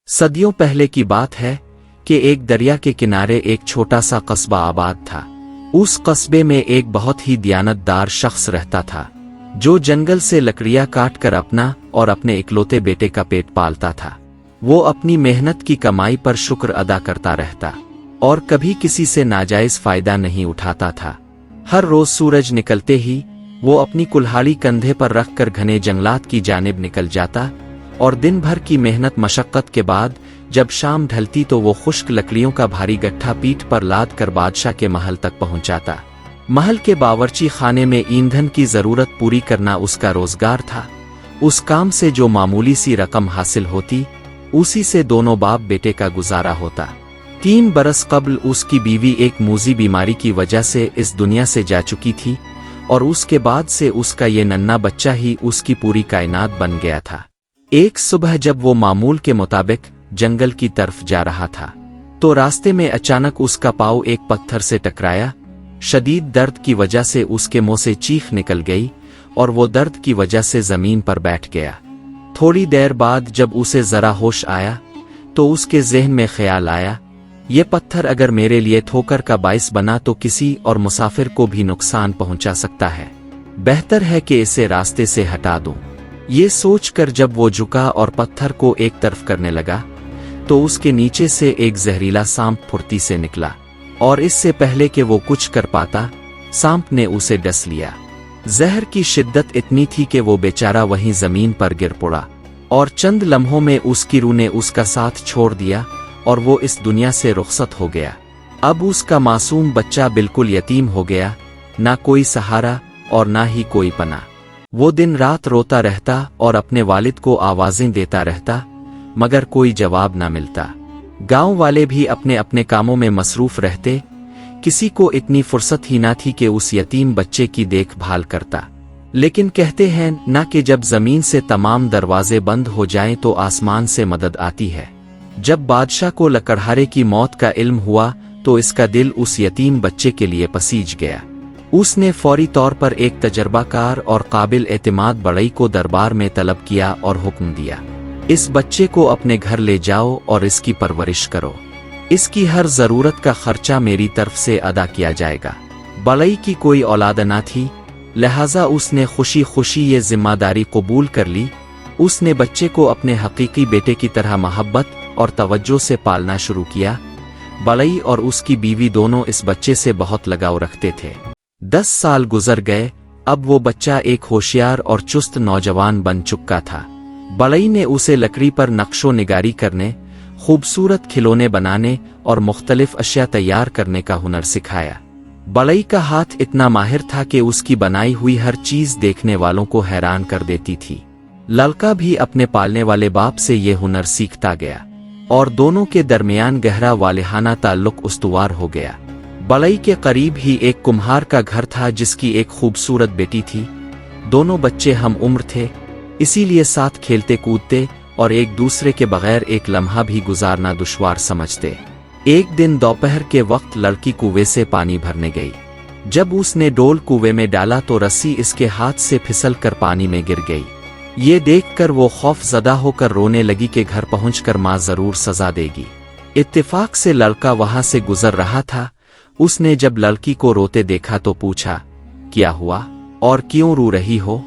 सदियों पहले की बात है कि एक दरिया के किनारे एक छोटा सा कस्बा आबाद था। उस कस्बे में एक बहुत ही दियानतदार शख्स रहता था, जो जंगल से लकड़ियां काट कर अपना और अपने इकलौते बेटे का पेट पालता था। वो अपनी मेहनत की कमाई पर शुक्र अदा करता रहता और कभी किसी से नाजायज फायदा नहीं उठाता था। हर रोज सूरज निकलते ही वो अपनी कुल्हाड़ी कंधे पर रखकर घने जंगलात की जानिब निकल जाता और दिन भर की मेहनत मशक्कत के बाद जब शाम ढलती तो वो खुश्क लकड़ियों का भारी गट्ठा पीठ पर लाद कर बादशाह के महल तक पहुंच जाता। महल के बावर्ची खाने में ईंधन की जरूरत पूरी करना उसका रोजगार था। उस काम से जो मामूली सी रकम हासिल होती, उसी से दोनों बाप बेटे का गुजारा होता। 3 बरस कबल उसकी बीवी एक मूजी बीमारी की वजह से इस दुनिया से जा चुकी थी और उसके बाद से उसका ये नन्हा बच्चा ही उसकी पूरी कायनात बन गया था। एक सुबह जब वो मामूल के मुताबिक जंगल की तरफ जा रहा था तो रास्ते में अचानक उसका पाँव एक पत्थर से टकराया। शदीद दर्द की वजह से उसके मुंह से चीख निकल गई और वो दर्द की वजह से जमीन पर बैठ गया। थोड़ी देर बाद जब उसे जरा होश आया तो उसके ज़हन में ख्याल आया, ये पत्थर अगर मेरे लिए ठोकर का बाइस बना तो किसी और मुसाफिर को भी नुकसान पहुंचा सकता है। बेहतर है कि इसे रास्ते से हटा दूं। ये सोचकर जब वो झुका और पत्थर को एक तरफ करने लगा तो उसके नीचे से एक जहरीला सांप फुर्ती से निकला और इससे पहले कि वो कुछ कर पाता, सांप ने उसे डस लिया। जहर की शिद्दत इतनी थी कि वो बेचारा वहीं जमीन पर गिर पड़ा और चंद लम्हों में उसकी रूह ने उसका साथ छोड़ दिया और वो इस दुनिया से रुखसत हो गया। अब उसका मासूम बच्चा बिल्कुल यतीम हो गया, ना कोई सहारा और ना ही कोई पनाह। वो दिन रात रोता रहता और अपने वालिद को आवाजें देता रहता, मगर कोई जवाब ना मिलता। गांव वाले भी अपने अपने कामों में मसरूफ रहते, किसी को इतनी फुर्सत ही ना थी कि उस यतीम बच्चे की देखभाल करता। लेकिन कहते हैं ना कि जब जमीन से तमाम दरवाजे बंद हो जाएं तो आसमान से मदद आती है। जब बादशाह को लकड़हारे की मौत का इल्म हुआ तो इसका दिल उस यतीम बच्चे के लिए पसीज गया। उसने फौरी तौर पर एक तजर्बाकार और काबिल एतमाद बढ़ई को दरबार में तलब किया और हुक्म दिया, इस बच्चे को अपने घर ले जाओ और इसकी परवरिश करो। इसकी हर जरूरत का खर्चा मेरी तरफ से अदा किया जाएगा। बढ़ई की कोई औलाद ना थी, लिहाजा उसने खुशी खुशी ये जिम्मेदारी कबूल कर ली। उसने बच्चे को अपने हकीकी बेटे की तरह मोहब्बत और तवज्जो से पालना शुरू किया। बढ़ई और उसकी बीवी दोनों इस बच्चे से बहुत लगाव रखते थे। 10 साल गुजर गए। अब वो बच्चा एक होशियार और चुस्त नौजवान बन चुका था। बढ़ई ने उसे लकड़ी पर नक्शो निगारी करने, खूबसूरत खिलौने बनाने और मुख्तलिफ अशिया तैयार करने का हुनर सिखाया। बढ़ई का हाथ इतना माहिर था कि उसकी बनाई हुई हर चीज देखने वालों को हैरान कर देती थी। लड़का भी अपने पालने वाले बाप से ये हुनर सीखता गया और दोनों के दरमियान गहरा वालिहाना ताल्लुक उस्तवार हो गया। बढ़ई के करीब ही एक कुम्हार का घर था जिसकी एक खूबसूरत बेटी थी। दोनों बच्चे हम उम्र थे, इसीलिए साथ खेलते कूदते और एक दूसरे के बगैर एक लम्हा भी गुजारना दुश्वार समझते। एक दिन दोपहर के वक्त लड़की कुएं से पानी भरने गई। जब उसने डोल कुएं में डाला तो रस्सी इसके हाथ से फिसल कर पानी में गिर गई। ये देखकर वो खौफजदा होकर रोने लगी कि घर पहुंचकर माँ जरूर सजा देगी। इत्तेफाक से लड़का वहां से गुजर रहा था। उसने जब लड़की को रोते देखा तो पूछा, क्या हुआ और क्यों रो रही हो?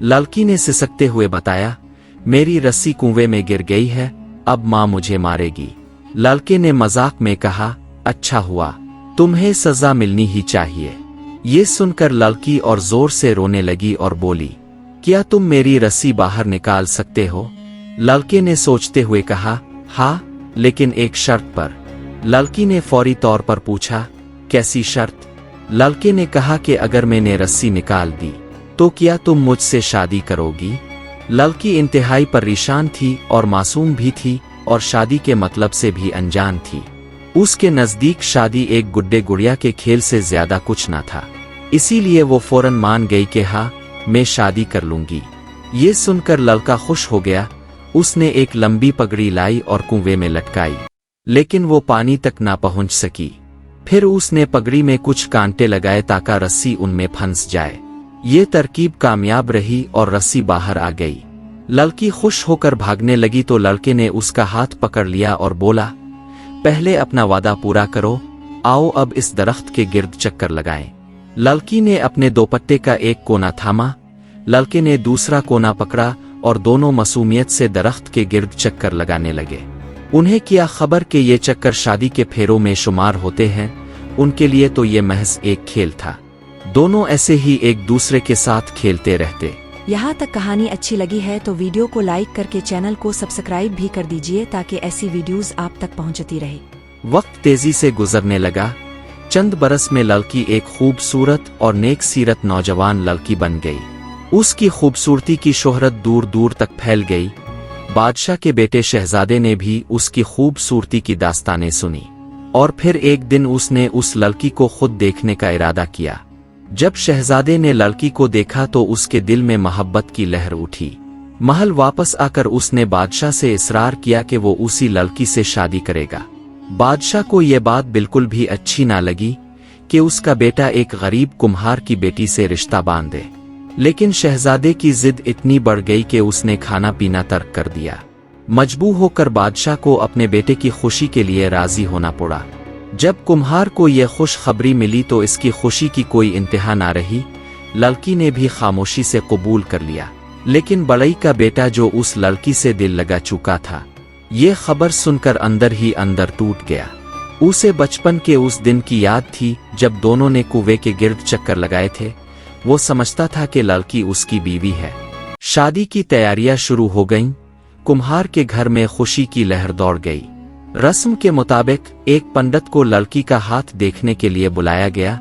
लड़की ने सिसकते हुए बताया, मेरी रस्सी कुएं में गिर गई है, अब माँ मुझे मारेगी। लड़के ने मजाक में कहा, अच्छा हुआ, तुम्हें सजा मिलनी ही चाहिए। ये सुनकर लड़की और जोर से रोने लगी और बोली, क्या तुम मेरी रस्सी बाहर निकाल सकते हो? लड़के ने सोचते हुए कहा, हाँ, लेकिन एक शर्त पर। लड़की ने फौरी तौर पर पूछा, कैसी शर्त? लड़के ने कहा कि अगर मैंने रस्सी निकाल दी तो क्या तुम मुझसे शादी करोगी? लड़की इंतहाई परेशान थी और मासूम भी थी और शादी के मतलब से भी अनजान थी। उसके नजदीक शादी एक गुड्डे गुड़िया के खेल से ज्यादा कुछ न था, इसीलिए वो फौरन मान गई कि हाँ, मैं शादी कर लूंगी। ये सुनकर लड़का खुश हो गया। उसने एक लंबी पगड़ी लाई और कुएं में लटकाई, लेकिन वो पानी तक ना पहुंच सकी। फिर उसने पगड़ी में कुछ कांटे लगाए ताकि रस्सी उनमें फंस जाए। ये तरकीब कामयाब रही और रस्सी बाहर आ गई। लड़की खुश होकर भागने लगी तो लड़के ने उसका हाथ पकड़ लिया और बोला, पहले अपना वादा पूरा करो, आओ अब इस दरख्त के गिर्द चक्कर लगाएं। लड़की ने अपने दोपट्टे का एक कोना थामा, लड़के ने दूसरा कोना पकड़ा और दोनों मासूमियत से दरख्त के गिर्द चक्कर लगाने लगे। उन्हें क्या खबर कि ये चक्कर शादी के फेरों में शुमार होते हैं, उनके लिए तो ये महज एक खेल था। दोनों ऐसे ही एक दूसरे के साथ खेलते रहते। यहाँ तक कहानी अच्छी लगी है तो वीडियो को लाइक करके चैनल को सब्सक्राइब भी कर दीजिए ताकि ऐसी वीडियोस आप तक पहुँचती रहे। वक्त तेजी से गुजरने लगा। चंद बरस में लड़की एक खूबसूरत और नेक सीरत नौजवान लड़की बन गई। उसकी खूबसूरती की शोहरत दूर दूर तक फैल गई। बादशाह के बेटे शहजादे ने भी उसकी खूबसूरती की दास्तानें सुनी और फिर एक दिन उसने उस लड़की को खुद देखने का इरादा किया। जब शहजादे ने लड़की को देखा तो उसके दिल में मोहब्बत की लहर उठी। महल वापस आकर उसने बादशाह से इसरार किया कि वो उसी लड़की से शादी करेगा। बादशाह को यह बात बिल्कुल भी अच्छी ना लगी कि उसका बेटा एक गरीब कुम्हार की बेटी से रिश्ता बांध दे, लेकिन शहजादे की जिद इतनी बढ़ गई कि उसने खाना पीना तर्क कर दिया। मजबूर होकर बादशाह को अपने बेटे की खुशी के लिए राजी होना पड़ा। जब कुम्हार को यह खुशखबरी मिली तो इसकी खुशी की कोई इंतहा ना रही। लड़की ने भी खामोशी से कबूल कर लिया, लेकिन बड़ई का बेटा जो उस लड़की से दिल लगा चुका था, ये खबर सुनकर अंदर ही अंदर टूट गया। उसे बचपन के उस दिन की याद थी जब दोनों ने कुएं के गिर्द चक्कर लगाए थे। वो समझता था कि लड़की उसकी बीवी है। शादी की तैयारियां शुरू हो गईं। कुम्हार के घर में खुशी की लहर दौड़ गई। रस्म के मुताबिक एक पंडित को लड़की का हाथ देखने के लिए बुलाया गया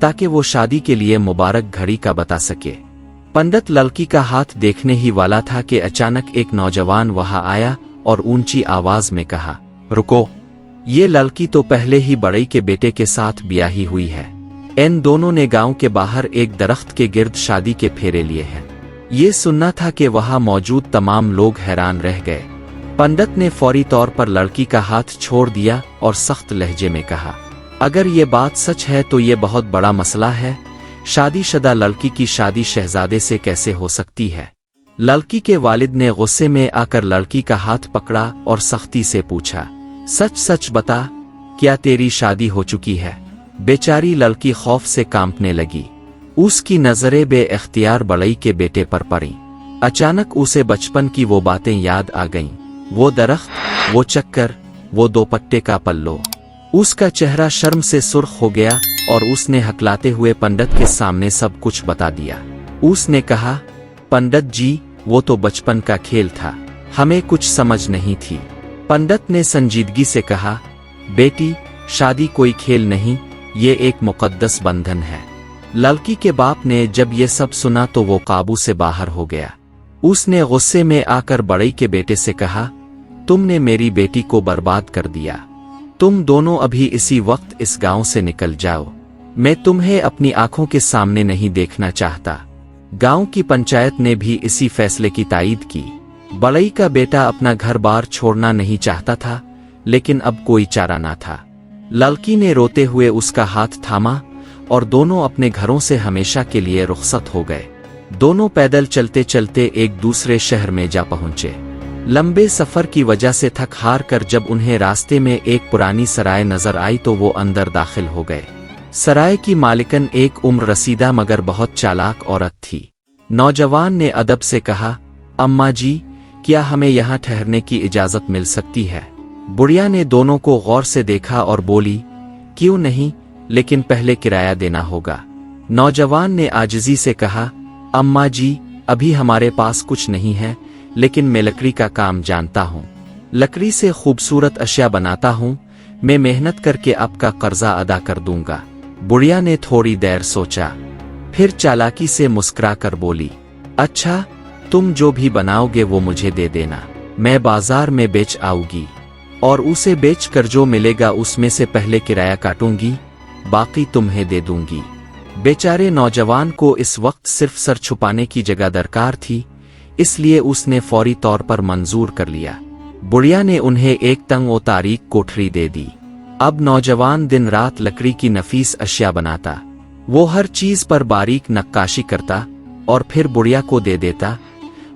ताकि वो शादी के लिए मुबारक घड़ी का बता सके। पंडित लड़की का हाथ देखने ही वाला था कि अचानक एक नौजवान वहां आया और ऊंची आवाज में कहा, रुको, ये लड़की तो पहले ही बड़ई के बेटे के साथ ब्याही हुई है। इन दोनों ने गांव के बाहर एक दरख्त के गिर्द शादी के फेरे लिए हैं। ये सुनना था कि वहां मौजूद तमाम लोग हैरान रह गए। पंडित ने फौरी तौर पर लड़की का हाथ छोड़ दिया और सख्त लहजे में कहा, अगर ये बात सच है तो ये बहुत बड़ा मसला है। शादीशुदा लड़की की शादी शहजादे से कैसे हो सकती है? लड़की के वालिद ने गुस्से में आकर लड़की का हाथ पकड़ा और सख्ती से पूछा, सच सच बता, क्या तेरी शादी हो चुकी है? बेचारी लड़की खौफ से कांपने लगी। उसकी नजरें बे-इख्तियार बड़ई के बेटे पर पड़ी। अचानक उसे बचपन की वो बातें याद आ गईं। वो दरख्त, वो चक्कर, वो दोपट्टे का पल्लो। उसका चेहरा शर्म से सुर्ख हो गया और उसने हकलाते हुए पंडित के सामने सब कुछ बता दिया। उसने कहा, पंडित जी, वो तो बचपन का खेल था, हमें कुछ समझ नहीं थी। पंडित ने संजीदगी से कहा, बेटी, शादी कोई खेल नहीं, ये एक मुकद्दस बंधन है। लड़की के बाप ने जब ये सब सुना तो वो काबू से बाहर हो गया। उसने गुस्से में आकर बड़ई के बेटे से कहा, तुमने मेरी बेटी को बर्बाद कर दिया। तुम दोनों अभी इसी वक्त इस गांव से निकल जाओ। मैं तुम्हें अपनी आंखों के सामने नहीं देखना चाहता। गांव की पंचायत ने भी इसी फैसले की तायीद की। बड़ई का बेटा अपना घर बार छोड़ना नहीं चाहता था, लेकिन अब कोई चारा ना था। लड़की ने रोते हुए उसका हाथ थामा और दोनों अपने घरों से हमेशा के लिए रुखसत हो गए। दोनों पैदल चलते चलते एक दूसरे शहर में जा पहुंचे। लंबे सफर की वजह से थक हार कर जब उन्हें रास्ते में एक पुरानी सराय नजर आई तो वो अंदर दाखिल हो गए। सराय की मालिकन एक उम्र रसीदा मगर बहुत चालाक औरत थी। नौजवान ने अदब से कहा, अम्मा जी, क्या हमें यहाँ ठहरने की इजाजत मिल सकती है? बुढ़िया ने दोनों को गौर से देखा और बोली, क्यों नहीं, लेकिन पहले किराया देना होगा। नौजवान ने आजिजी से कहा, अम्मा जी, अभी हमारे पास कुछ नहीं है, लेकिन मैं लकड़ी का काम जानता हूँ। लकड़ी से खूबसूरत अशिया बनाता हूँ। मैं मेहनत करके आपका कर्जा अदा कर दूंगा। बुढ़िया ने थोड़ी देर सोचा, फिर चालाकी से मुस्कुरा कर बोली, अच्छा, तुम जो भी बनाओगे वो मुझे दे देना। मैं बाजार में बेच आऊंगी और उसे बेचकर जो मिलेगा उसमें से पहले किराया काटूंगी, बाकी तुम्हें दे दूंगी। बेचारे नौजवान को इस वक्त सिर्फ सर छुपाने की जगह दरकार थी, इसलिए उसने फौरी तौर पर मंजूर कर लिया। बुढ़िया ने उन्हें एक तंग और तारीक कोठरी दे दी। अब नौजवान दिन रात लकड़ी की नफीस अशिया बनाता। वो हर चीज पर बारीक नक्काशी करता और फिर बुढ़िया को दे देता।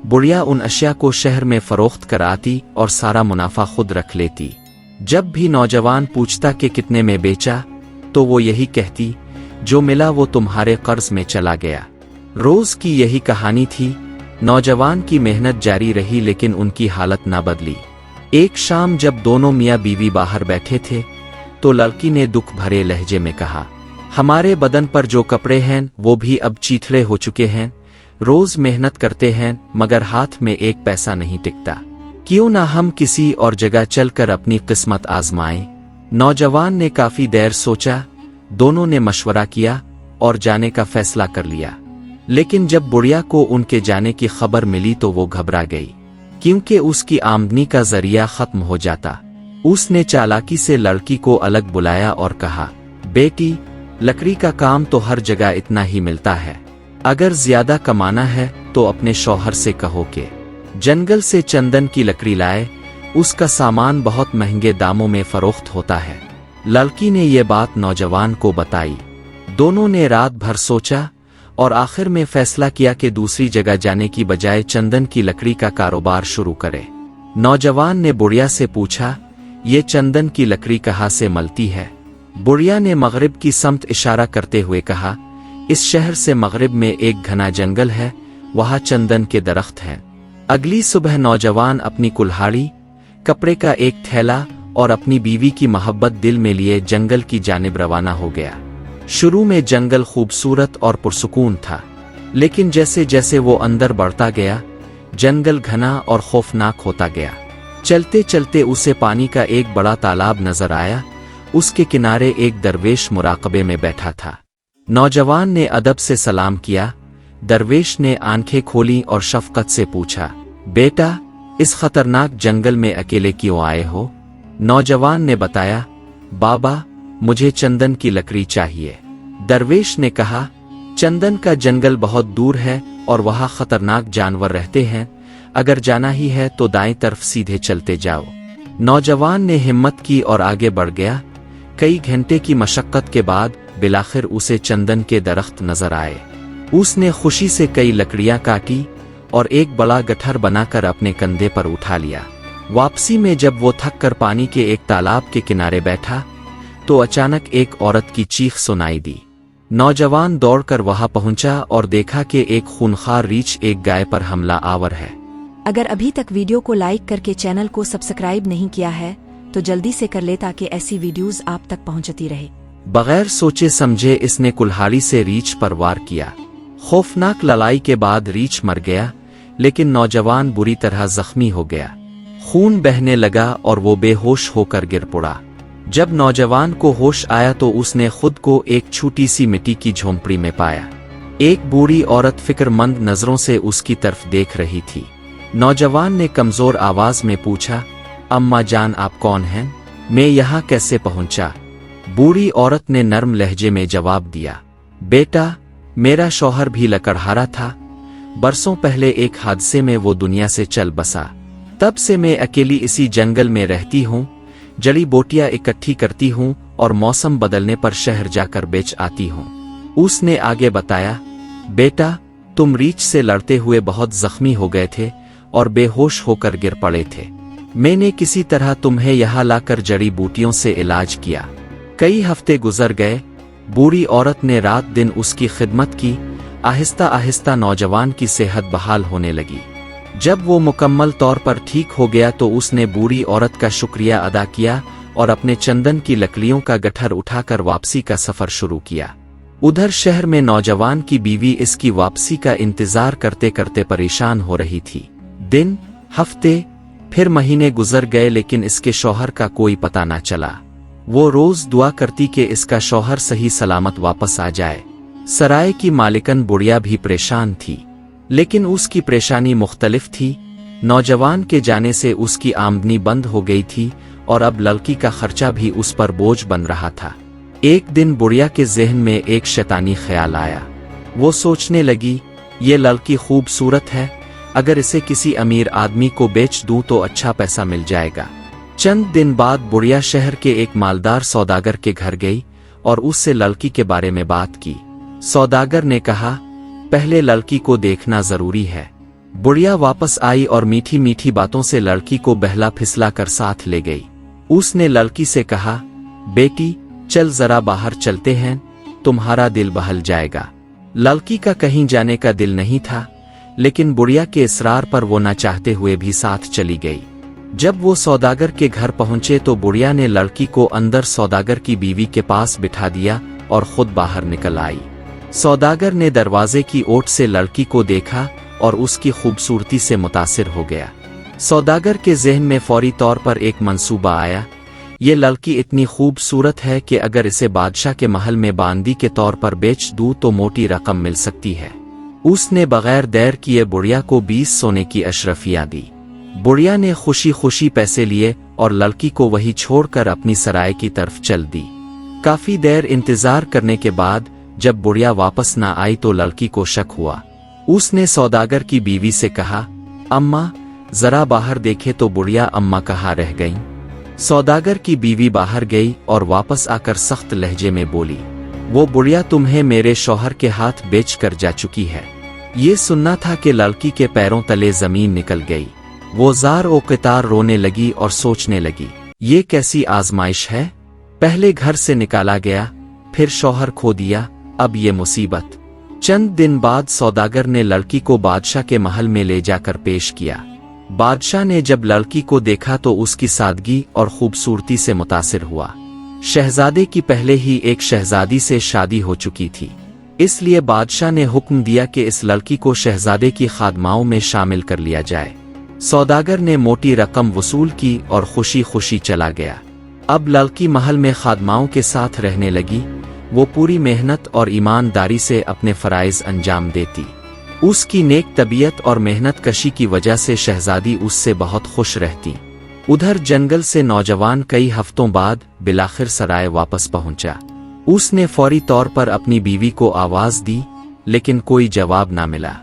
बुढ़िया उन अशिया को शहर में फरोख्त कराती और सारा मुनाफा खुद रख लेती। जब भी नौजवान पूछता कि कितने में बेचा, तो वो यही कहती, जो मिला वो तुम्हारे कर्ज में चला गया। रोज की यही कहानी थी। नौजवान की मेहनत जारी रही लेकिन उनकी हालत ना बदली। एक शाम जब दोनों मियाँ बीवी बाहर बैठे थे तो लड़की ने दुख भरे लहजे में कहा, हमारे बदन पर जो कपड़े हैं वो भी अब चीथड़े हो चुके हैं। रोज मेहनत करते हैं मगर हाथ में एक पैसा नहीं टिकता। क्यों ना हम किसी और जगह चलकर अपनी किस्मत आजमाएं। नौजवान ने काफी देर सोचा। दोनों ने मशवरा किया और जाने का फैसला कर लिया। लेकिन जब बुढ़िया को उनके जाने की खबर मिली तो वो घबरा गई, क्योंकि उसकी आमदनी का जरिया खत्म हो जाता। उसने चालाकी से लड़की को अलग बुलाया और कहा, बेटी, लकड़ी का काम तो हर जगह इतना ही मिलता है। अगर ज्यादा कमाना है तो अपने शौहर से कहो कि जंगल से चंदन की लकड़ी लाए। उसका सामान बहुत महंगे दामों में फरोख्त होता है। लड़की ने ये बात नौजवान को बताई। दोनों ने रात भर सोचा और आखिर में फैसला किया कि दूसरी जगह जाने की बजाय चंदन की लकड़ी का कारोबार शुरू करे। नौजवान ने बुढ़िया से पूछा, ये चंदन की लकड़ी कहाँ से मिलती है? बुढ़िया ने मगरिब की समत इशारा करते हुए कहा, इस शहर से मगरिब में एक घना जंगल है, वहाँ चंदन के दरख्त हैं। अगली सुबह नौजवान अपनी कुल्हाड़ी, कपड़े का एक थैला और अपनी बीवी की मोहब्बत दिल में लिए जंगल की जानिब रवाना हो गया। शुरू में जंगल खूबसूरत और पुरसुकून था, लेकिन जैसे जैसे वो अंदर बढ़ता गया, जंगल घना और खौफनाक होता गया। चलते चलते उसे पानी का एक बड़ा तालाब नजर आया। उसके किनारे एक दरवेश मुराकबे में बैठा था। नौजवान ने अदब से सलाम किया। दरवेश ने आंखें खोली और शफकत से पूछा, बेटा, इस खतरनाक जंगल में अकेले क्यों आए हो? नौजवान ने बताया, बाबा, मुझे चंदन की लकड़ी चाहिए। दरवेश ने कहा, चंदन का जंगल बहुत दूर है और वहाँ खतरनाक जानवर रहते हैं। अगर जाना ही है तो दाएं तरफ सीधे चलते जाओ। नौजवान ने हिम्मत की और आगे बढ़ गया। कई घंटे की मशक्कत के बाद बिलाखिर उसे चंदन के दरख्त नजर आए। उसने खुशी से कई लकड़ियां काटी और एक बड़ा गट्ठर बनाकर अपने कंधे पर उठा लिया। वापसी में जब वो थक कर पानी के एक तालाब के किनारे बैठा तो अचानक एक औरत की चीख सुनाई दी। नौजवान दौड़कर वहां पहुंचा और देखा कि एक खूनखार रीछ एक गाय पर हमला आवर है। अगर अभी तक वीडियो को लाइक करके चैनल को सब्सक्राइब नहीं किया है तो जल्दी से कर ले ताकि ऐसी वीडियोस आप तक पहुंचती रहे। बगैर सोचे समझे इसने कुल्हाड़ी से रीछ पर वार किया। खौफनाक लड़ाई के बाद रीछ मर गया, लेकिन नौजवान बुरी तरह जख्मी हो गया। खून बहने लगा और वो बेहोश होकर गिर पड़ा। जब नौजवान को होश आया तो उसने खुद को एक छोटी सी मिट्टी की झोंपड़ी में पाया। एक बूढ़ी औरत फिक्रमंद नजरों से उसकी तरफ देख रही थी। नौजवान ने कमजोर आवाज में पूछा, अम्मा जान, आप कौन हैं? मैं यहाँ कैसे पहुंचा? बूढ़ी औरत ने नर्म लहजे में जवाब दिया, बेटा, मेरा शौहर भी लकड़हारा था। बरसों पहले एक हादसे में वो दुनिया से चल बसा। तब से मैं अकेली इसी जंगल में रहती हूँ, जड़ी बोटियां इकट्ठी करती हूँ और मौसम बदलने पर शहर जाकर बेच आती हूँ। उसने आगे बताया, बेटा, तुम रीछ से लड़ते हुए बहुत जख्मी हो गए थे और बेहोश होकर गिर पड़े थे। मैंने किसी तरह तुम्हें यहाँ लाकर जड़ी बूटियों से इलाज किया। कई हफ्ते गुजर गए। बूढ़ी औरत ने रात दिन उसकी खिदमत की। आहिस्ता आहिस्ता नौजवान की सेहत बहाल होने लगी। जब वो मुकम्मल तौर पर ठीक हो गया तो उसने बूढ़ी औरत का शुक्रिया अदा किया और अपने चंदन की लकड़ियों का गट्ठर उठाकर वापसी का सफर शुरू किया। उधर शहर में नौजवान की बीवी इसकी वापसी का इंतजार करते करते परेशान हो रही थी। दिन, हफ्ते, फिर महीने गुजर गए, लेकिन इसके शौहर का कोई पता न चला। वो रोज दुआ करती कि इसका शौहर सही सलामत वापस आ जाए। सराय की मालिकन बुढ़िया भी परेशान थी, लेकिन उसकी परेशानी मुख्तलिफ थी। नौजवान के जाने से उसकी आमदनी बंद हो गई थी और अब लड़की का खर्चा भी उस पर बोझ बन रहा था। एक दिन बुढ़िया के जहन में एक शैतानी ख्याल आया। वो सोचने लगी, ये लड़की खूबसूरत है, अगर इसे किसी अमीर आदमी को बेच दूं तो अच्छा पैसा मिल जाएगा। चंद दिन बाद बुढ़िया शहर के एक मालदार सौदागर के घर गई और उससे लड़की के बारे में बात की। सौदागर ने कहा, पहले लड़की को देखना जरूरी है। बुढ़िया वापस आई और मीठी मीठी बातों से लड़की को बहला फिसला कर साथ ले गई। उसने लड़की से कहा, बेटी चल जरा बाहर चलते हैं, तुम्हारा दिल बहल जाएगा। लड़की का कहीं जाने का दिल नहीं था, लेकिन बुढ़िया के इसरार पर वो न चाहते हुए भी साथ चली गई। जब वो सौदागर के घर पहुंचे तो बुढ़िया ने लड़की को अंदर सौदागर की बीवी के पास बिठा दिया और खुद बाहर निकल आई। सौदागर ने दरवाजे की ओट से लड़की को देखा और उसकी खूबसूरती से मुतासिर हो गया। सौदागर के ज़हन में फौरी तौर पर एक मंसूबा आया, ये लड़की इतनी खूबसूरत है कि अगर इसे बादशाह के महल में बांदी के तौर पर बेच दूं तो मोटी रकम मिल सकती है। उसने बगैर देर किए बुढ़िया को 20 सोने की अशरफियां दी। बुढ़िया ने खुशी खुशी पैसे लिए और लड़की को वही छोड़कर अपनी सराय की तरफ चल दी। काफी देर इंतजार करने के बाद जब बुढ़िया वापस न आई तो लड़की को शक हुआ। उसने सौदागर की बीवी से कहा, अम्मा जरा बाहर देखे तो बुढ़िया अम्मा कहाँ रह गईं? सौदागर की बीवी बाहर गई और वापस आकर सख्त लहजे में बोली, वो बुढ़िया तुम्हें मेरे शौहर के हाथ बेच कर जा चुकी है। ये सुनना था कि लड़की के पैरों तले जमीन निकल गई। वो जार ओ क़तार रोने लगी और सोचने लगी, ये कैसी आजमाइश है? पहले घर से निकाला गया, फिर शौहर खो दिया, अब ये मुसीबत। चंद दिन बाद सौदागर ने लड़की को बादशाह के महल में ले जाकर पेश किया। बादशाह ने जब लड़की को देखा तो उसकी सादगी और खूबसूरती से मुतासिर हुआ। शहजादे की पहले ही एक शहजादी से शादी हो चुकी थी, इसलिए बादशाह ने हुक्म दिया कि इस लड़की को शहजादे की खादमाओं में शामिल कर लिया जाए। सौदागर ने मोटी रकम वसूल की और खुशी खुशी चला गया। अब लड़की महल में खादमाओं के साथ रहने लगी। वो पूरी मेहनत और ईमानदारी से अपने फराइज अंजाम देती। उसकी नेक तबीयत और मेहनत कशी की वजह से शहजादी उससे बहुत खुश रहती। उधर जंगल से नौजवान कई हफ्तों बाद बिलाखिर सराय वापस पहुंचा। उसने फौरी तौर पर अपनी बीवी को आवाज दी, लेकिन कोई जवाब ना मिला।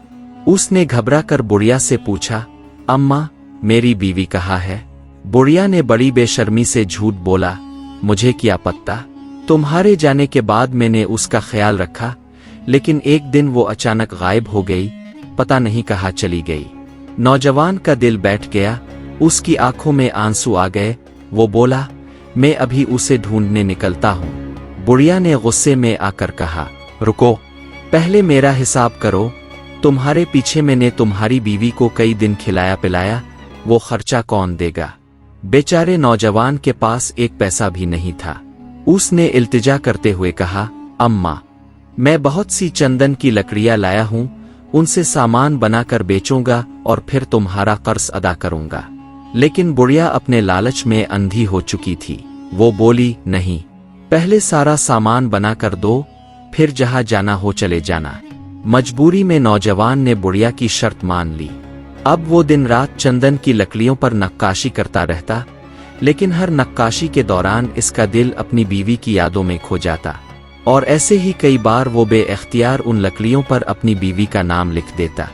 उसने घबरा कर बुढ़िया से पूछा, अम्मा मेरी बीवी कहाँ है? बुढ़िया ने बड़ी बेशर्मी से झूठ बोला, मुझे क्या पता, तुम्हारे जाने के बाद मैंने उसका ख्याल रखा, लेकिन एक दिन वो अचानक गायब हो गई, पता नहीं कहाँ चली गई। नौजवान का दिल बैठ गया, उसकी आंखों में आंसू आ गए। वो बोला, मैं अभी उसे ढूंढने निकलता हूँ। बुढ़िया ने गुस्से में आकर कहा, रुको, पहले मेरा हिसाब करो। तुम्हारे पीछे मैंने तुम्हारी बीवी को कई दिन खिलाया पिलाया, वो खर्चा कौन देगा? बेचारे नौजवान के पास एक पैसा भी नहीं था। उसने इल्तिजा करते हुए कहा, अम्मा मैं बहुत सी चंदन की लकड़ियां लाया हूं, उनसे सामान बनाकर बेचूंगा और फिर तुम्हारा कर्ज अदा करूंगा। लेकिन बुढ़िया अपने लालच में अंधी हो चुकी थी। वो बोली, नहीं, पहले सारा सामान बनाकर दो, फिर जहां जाना हो चले जाना। मजबूरी में नौजवान ने बुढ़िया की शर्त मान ली। अब वो दिन रात चंदन की लकड़ियों पर नक्काशी करता रहता, लेकिन हर नक्काशी के दौरान इसका दिल अपनी बीवी की यादों में खो जाता, और ऐसे ही कई बार वो बेइख्तियार उन लकड़ियों पर अपनी बीवी का नाम लिख देता।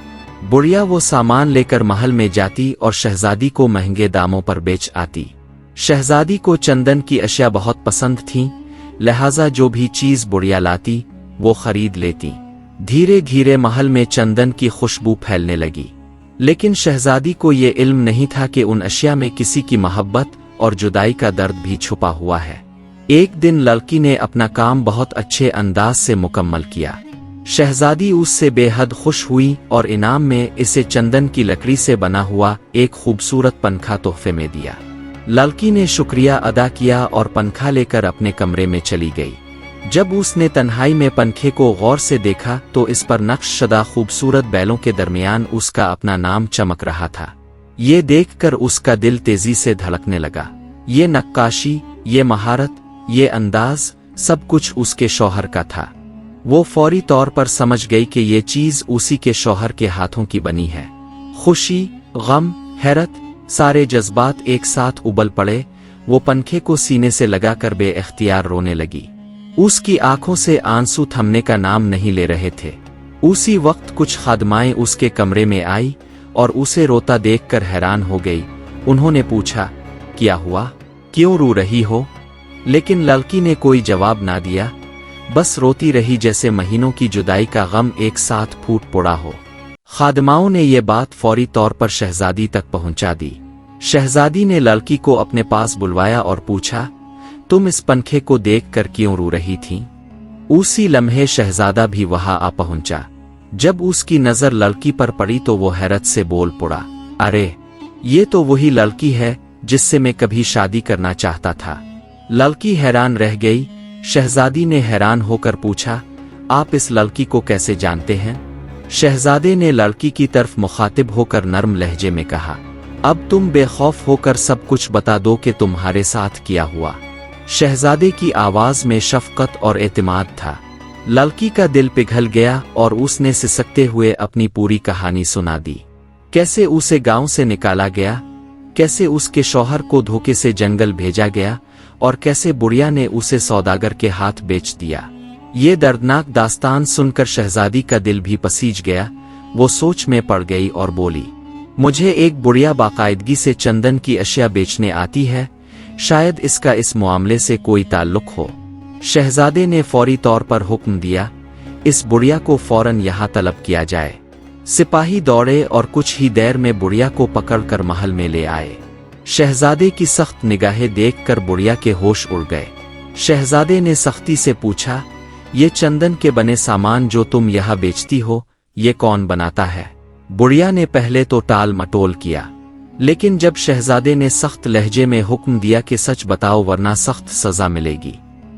बुढ़िया वो सामान लेकर महल में जाती और शहजादी को महंगे दामों पर बेच आती। शहजादी को चंदन की अशिया बहुत पसंद थीं, लिहाजा जो भी चीज बुढ़िया लाती वो खरीद लेती। धीरे धीरे महल में चंदन की खुशबू फैलने लगी, लेकिन शहजादी को ये इल्म नहीं था कि उन अशिया में किसी की मोहब्बत और जुदाई का दर्द भी छुपा हुआ है। एक दिन लड़की ने अपना काम बहुत अच्छे अंदाज से मुकम्मल किया। शहजादी उससे बेहद खुश हुई और इनाम में इसे चंदन की लकड़ी से बना हुआ एक खूबसूरत पंखा तोहफे में दिया। लड़की ने शुक्रिया अदा किया और पंखा लेकर अपने कमरे में चली गई। जब उसने तन्हाई में पंखे को गौर से देखा तो इस पर नक्शशदा खूबसूरत बैलों के दरमियान उसका अपना नाम चमक रहा था। ये देखकर उसका दिल तेजी से धड़कने लगा। ये नक्काशी, ये महारत, ये अंदाज, सब कुछ उसके शौहर का था। वो फौरी तौर पर समझ गई कि ये चीज उसी के शौहर के हाथों की बनी है। खुशी, गम, हैरत, सारे जज्बात एक साथ उबल पड़े। वो पंखे को सीने से लगाकर बेइख्तियार रोने लगी। उसकी आंखों से आंसू थमने का नाम नहीं ले रहे थे। उसी वक्त कुछ खादमाएं उसके कमरे में आई और उसे रोता देखकर हैरान हो गई। उन्होंने पूछा, क्या हुआ, क्यों रो रही हो? लेकिन लड़की ने कोई जवाब ना दिया, बस रोती रही जैसे महीनों की जुदाई का गम एक साथ फूट पड़ा हो। खादिमाओं ने ये बात फौरी तौर पर शहजादी तक पहुंचा दी। शहजादी ने लड़की को अपने पास बुलवाया और पूछा, तुम इस पंखे को देखकर क्यों रो रही थी? उसी लम्हे शहजादा भी वहां आ पहुंचा। जब उसकी नजर लड़की पर पड़ी तो वो हैरत से बोल पड़ा, अरे ये तो वही लड़की है जिससे मैं कभी शादी करना चाहता था। लड़की हैरान रह गई। शहजादी ने हैरान होकर पूछा, आप इस लड़की को कैसे जानते हैं? शहजादे ने लड़की की तरफ मुखातिब होकर नर्म लहजे में कहा, अब तुम बेखौफ होकर सब कुछ बता दो कि तुम्हारे साथ क्या हुआ। शहजादे की आवाज में शफकत और एतमाद था। लड़की का दिल पिघल गया और उसने सिसकते हुए अपनी पूरी कहानी सुना दी। कैसे उसे गांव से निकाला गया, कैसे उसके शौहर को धोखे से जंगल भेजा गया और कैसे बुढ़िया ने उसे सौदागर के हाथ बेच दिया। ये दर्दनाक दास्तान सुनकर शहजादी का दिल भी पसीज गया। वो सोच में पड़ गई और बोली, मुझे एक बुढ़िया बाकायदगी से चंदन की अशिया बेचने आती है, शायद इसका इस मामले से कोई ताल्लुक हो। शहजादे ने फौरी तौर पर हुक्म दिया, इस बुढ़िया को फौरन यहाँ तलब किया जाए। सिपाही दौड़े और कुछ ही देर में बुढ़िया को पकड़कर महल में ले आए। शहजादे की सख्त निगाहें देखकर बुढ़िया के होश उड़ गए। शहजादे ने सख्ती से पूछा, ये चंदन के बने सामान जो तुम यहाँ बेचती हो, ये कौन बनाता है? बुढ़िया ने पहले तो टाल मटोल किया, लेकिन जब शहजादे ने सख्त लहजे में हुक्म दिया कि सच बताओ वरना सख्त सजा मिलेगी,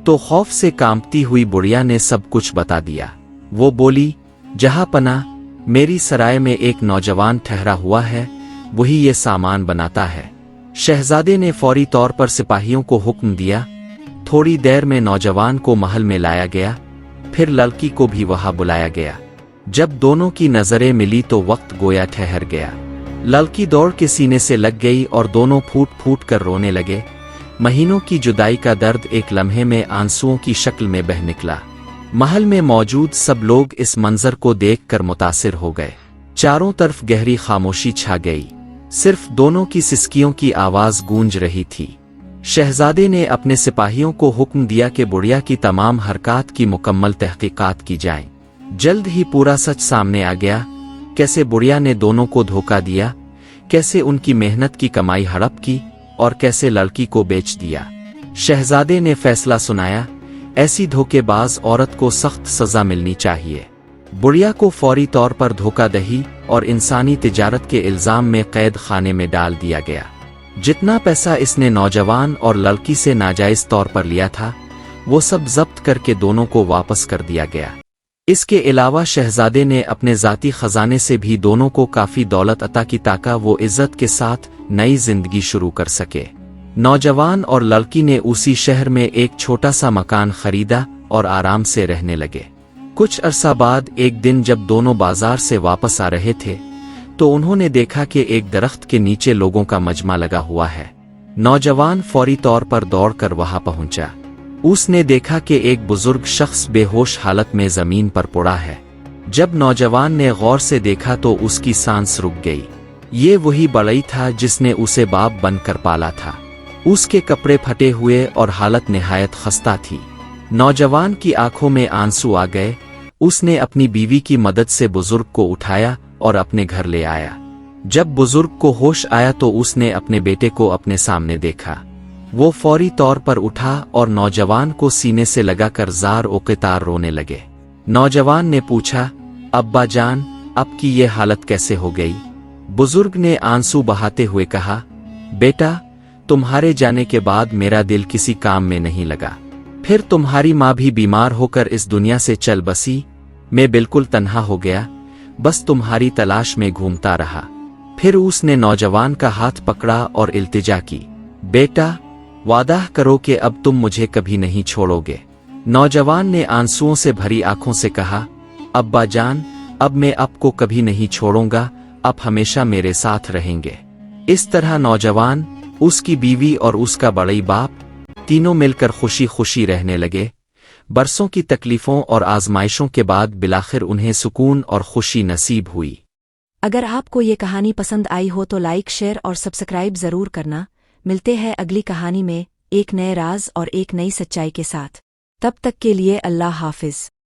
तो खौफ से कांपती हुई बुढ़िया ने सब कुछ बता दिया। वो बोली, जहां पना, मेरी सराय में एक नौजवान ठहरा हुआ है, वही ये सामान बनाता है। शहजादे ने फौरी तौर पर सिपाहियों को हुक्म दिया। थोड़ी देर में नौजवान को महल में लाया गया, फिर लड़की को भी वहां बुलाया गया। जब दोनों की नजरें मिली तो वक्त गोया ठहर गया। लड़की दौड़ के सीने से लग गई और दोनों फूट फूट कर रोने लगे। महीनों की जुदाई का दर्द एक लम्हे में आंसुओं की शक्ल में बह निकला। महल में मौजूद सब लोग इस मंजर को देखकर मुतासिर हो गए। चारों तरफ गहरी खामोशी छा गई, सिर्फ दोनों की सिसकियों की आवाज गूंज रही थी। शहजादे ने अपने सिपाहियों को हुक्म दिया कि बुढ़िया की तमाम हरकत की मुकम्मल तहकीकात की जाए। जल्द ही पूरा सच सामने आ गया, कैसे बुढ़िया ने दोनों को धोखा दिया, कैसे उनकी मेहनत की कमाई हड़प की और कैसे लड़की को बेच दिया। शहजादे ने फैसला सुनाया, ऐसी धोखेबाज औरत को सख्त सजा मिलनी चाहिए। बुढ़िया को फौरी तौर पर धोखाधड़ी और इंसानी तिजारत के इल्जाम में कैद खाने में डाल दिया गया। जितना पैसा इसने नौजवान और लड़की से नाजायज तौर पर लिया था, वो सब जब्त करके दोनों को वापस कर दिया गया। इसके अलावा शहजादे ने अपने ज़ाती खजाने से भी दोनों को काफ़ी दौलत अता की ताकि वो इज्जत के साथ नई जिंदगी शुरू कर सके। नौजवान और लड़की ने उसी शहर में एक छोटा सा मकान खरीदा और आराम से रहने लगे। कुछ अरसा बाद एक दिन जब दोनों बाजार से वापस आ रहे थे तो उन्होंने देखा कि एक दरख्त के नीचे लोगों का मजमा लगा हुआ है। नौजवान फौरी तौर पर दौड़कर वहां पहुंचा। उसने देखा कि एक बुजुर्ग शख्स बेहोश हालत में जमीन पर पड़ा है। जब नौजवान ने गौर से देखा तो उसकी सांस रुक गई। ये वही बड़ई था जिसने उसे बाप बनकर पाला था। उसके कपड़े फटे हुए और हालत निहायत खस्ता थी। नौजवान की आंखों में आंसू आ गए। उसने अपनी बीवी की मदद से बुजुर्ग को उठाया और अपने घर ले आया। जब बुजुर्ग को होश आया तो उसने अपने बेटे को अपने सामने देखा। वो फौरी तौर पर उठा और नौजवान को सीने से लगाकर जार ओ क़तार रोने लगे। नौजवान ने पूछा, अब्बा जान, आपकी ये हालत कैसे हो गई? बुजुर्ग ने आंसू बहाते हुए कहा, बेटा, तुम्हारे जाने के बाद मेरा दिल किसी काम में नहीं लगा। फिर तुम्हारी माँ भी बीमार होकर इस दुनिया से चल बसी। मैं बिल्कुल तन्हा हो गया, बस तुम्हारी तलाश में घूमता रहा। फिर उसने नौजवान का हाथ पकड़ा और इल्तिजा की, बेटा, वादा करो कि अब तुम मुझे कभी नहीं छोड़ोगे। नौजवान ने आंसुओं से भरी आंखों से कहा, अब्बा जान, अब मैं आपको कभी नहीं छोड़ूंगा, आप हमेशा मेरे साथ रहेंगे। इस तरह नौजवान, उसकी बीवी और उसका बड़ई बाप तीनों मिलकर खुशी खुशी रहने लगे। बरसों की तकलीफों और आजमाइशों के बाद बिलाखिर उन्हें सुकून और खुशी नसीब हुई। अगर आपको ये कहानी पसंद आई हो तो लाइक, शेयर और सब्सक्राइब जरूर करना। मिलते हैं अगली कहानी में एक नए राज और एक नई सच्चाई के साथ। तब तक के लिए अल्लाह हाफिज।